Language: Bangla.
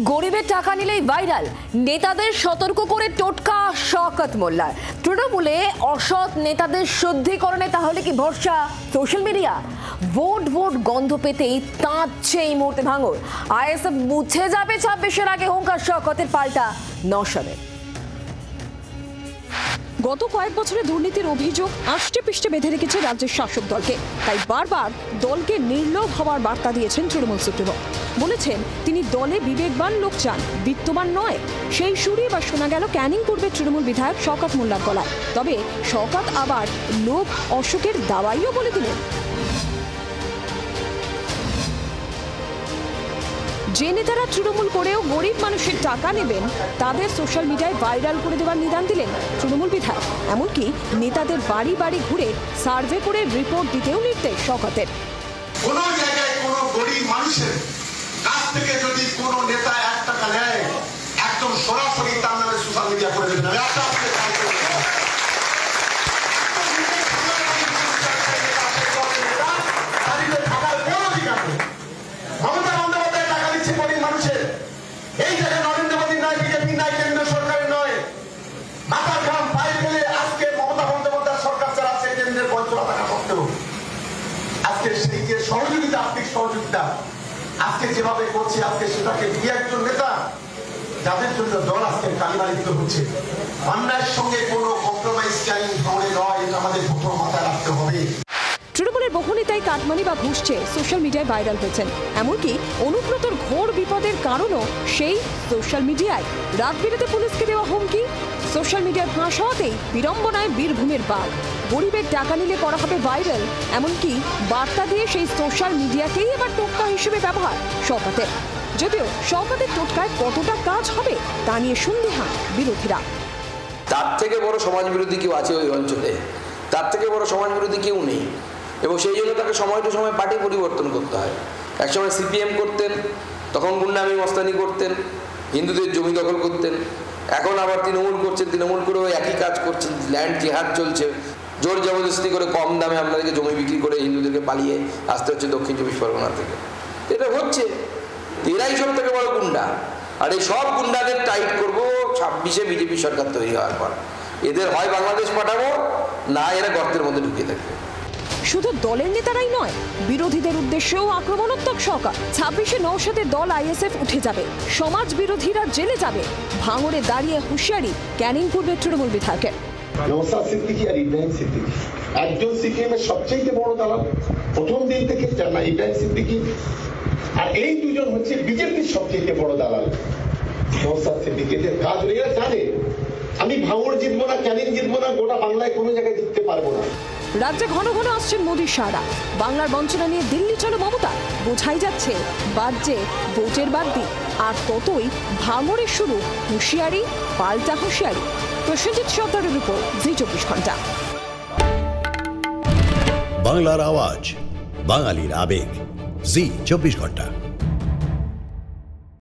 গরিবের টাকা নিলেই ভাইরাল, নেতাদের সতর্ক করে টোটকা শওকত মোল্লার। তৃণমূলে অসৎ নেতাদের শুদ্ধিকরণে তাহলে কি ভরসা সোশ্যাল মিডিয়া? ভোট গন্ধ পেতেই তাঁতছে এই মুহূর্তে ভাঙর। আইএসএফ মুছে যাবে 26-এর আগে, হুঙ্কার শওকতের, পাল্টা নওশাদের। গত কয়েক বছরে দুর্নীতির অভিযোগ আষ্টে পৃষ্ঠে বেঁধে রেখেছে রাজ্যের শাসক দলকে। তাই বারবার দলকে নির্লোভ হওয়ার বার্তা দিয়েছেন তৃণমূল সুপ্রিমো। বলেছেন তিনি দলে বিবেকবান লোক চান, বিত্তবান নয়। সেই সুরই এবার শোনা গেল ক্যানিং পূর্বের তৃণমূল বিধায়ক শওকত মোল্লার গলায়। তবে শওকত আবার লোভ অসুখের দাওয়াইও বলে দিলেন। যে নেতারা তৃণমূল করেও গরিব মানুষের টাকা নেবেন তাদের সোশ্যাল মিডিয়ায় ভাইরাল করে দেওয়ার নিদান দিলেন তৃণমূল বিধায়ক। এমনকি নেতাদের বাড়ি বাড়ি ঘুরে সার্ভে করে রিপোর্ট দিতেও নির্দেশ শওকতের। কোন জায়গায় কোন গরিব মানুষের কাছ থেকে যদি কোন নেতা 1 টাকা নেয়, একদম সরাসরি তার নামে সোশ্যাল মিডিয়া করে দেবেন। এই জায়গায় নরেন্দ্র মোদী নয়, বিজেপি নয়, কেন্দ্রীয় সরকারের নয়, মাথার ঘাম পায়ে ফেলে আজকে মমতা বন্দ্যোপাধ্যায় সরকার চালাচ্ছে কেন্দ্রের 50 টাকা করতেও। আজকে সেই যে সহযোগিতা, আর্থিক সহযোগিতা আজকে যেভাবে করছে, আজকে সেটাকে দিয়ে একজন নেতা যাদের জন্য দল আজকে কালিমালিপ্ত হচ্ছে। অন্যায়ের সঙ্গে কোনো কম্প্রোমাইজ ক্যানিং ভাঙড়ে নয়, এটা আমাদের প্রথম মাথায় রাখতে হবে। তৃণমূলের বহু নেতাই কাটমানি বা ঘুষ চেয়ে সোশ্যাল মিডিয়ায় ভাইরাল হয়েছেন। এমনকি অনুব্রতর ঘোর বিপদের কারণও সেই সোশ্যাল মিডিয়ায়। রাত বিরেতে পুলিশকে দেওয়া হুমকি, সোশ্যাল মিডিয়ায় ফাঁস হওয়াতেই বিড়ম্বনায় বীরভূমের বাঘ। গরিবের টাকা নিলে করা হবে ভাইরাল, এমনকি বার্তা দিয়ে সেই সোশ্যাল মিডিয়াকেই এবার টোটকা হিসেবে ব্যবহার শওকতের। যদিও শওকতের টোটকায় কতটা কাজ হবে তা নিয়ে সন্দিহান বিরোধীরা। তার থেকে বড় সমাজ বিরোধী কেউ আছে ওই অঞ্চলে? তার থেকে বড় সমাজ বিরোধী কেউ নেই। এবং সেই জন্য তাকে সময় টু সময় পার্টি পরিবর্তন করতে হয়। একসময় সিপিএম করতেন, তখন গুন্ডামি মস্তানি করতেন, হিন্দুদের জমি দখল করতেন। এখন আবার তৃণমূল করছেন, তৃণমূল করেও একই কাজ করছেন। ল্যান্ড জিহাদ চলছে, জোর জবরদস্তি করে কম দামে আপনাদেরকে জমি বিক্রি করে হিন্দুদেরকে পালিয়ে আসতে হচ্ছে দক্ষিণ 24 পরগনা থেকে। এটা হচ্ছে, এরাই সব থেকে বড় গুন্ডা। আর এই সব গুন্ডাদের টাইট করবো 26-এ বিজেপি সরকার তৈরি হওয়ার পর। এদের হয় বাংলাদেশ পাঠাবো, না এরা গর্তের মধ্যে ঢুকিয়ে থাকবে। শুধু দলের নেতারাই নয়, বিরোধীদের উদ্দেশ্যেও আক্রমণাত্মক শওকত। 26-এ নওশাদের দল আইএসএফ উঠে যাবে, সমাজ বিরোধীরা জেলে যাবে। ভাঙড়ে দাঁড়িয়ে হুঁশিয়ারি ক্যানিং পূর্বের তৃণমূল বিধায়কের। নওশাদ সিদ্দিকী আর ইব্রাহিম সিদ্দিকী, একজন সিপিএমের সবচেয়ে বড় দালাল প্রথম দিন থেকে ইব্রাহিম সিদ্দিকী, আর এই দুজন হচ্ছে বিজেপির সবচেয়ে বড় দালাল নওশাদ সিদ্দিকী। এদের কাজ হয়ে জানে আমি ভাঙড় জিতবো না, ক্যানিং জিতবো না, গোটা বাংলায় কোনো জায়গায় জিততে পারবো না। রাজ্যে ঘন ঘন আসছেন মোদীর সারা। বাংলার বঞ্চনা নিয়ে দিল্লি চলো মমতা, বোঝাই যাচ্ছে বাজছে ভোটের বাদ্যি। আর ততই ভাঙড়ের শুরু হুঁশিয়ারি, পাল্টা হুঁশিয়ারি। প্রসেনজিৎ সর্দারের উপর জি 24 ঘন্টা। বাংলার আওয়াজ, বাঙালির আবেগ, জি 24 ঘন্টা।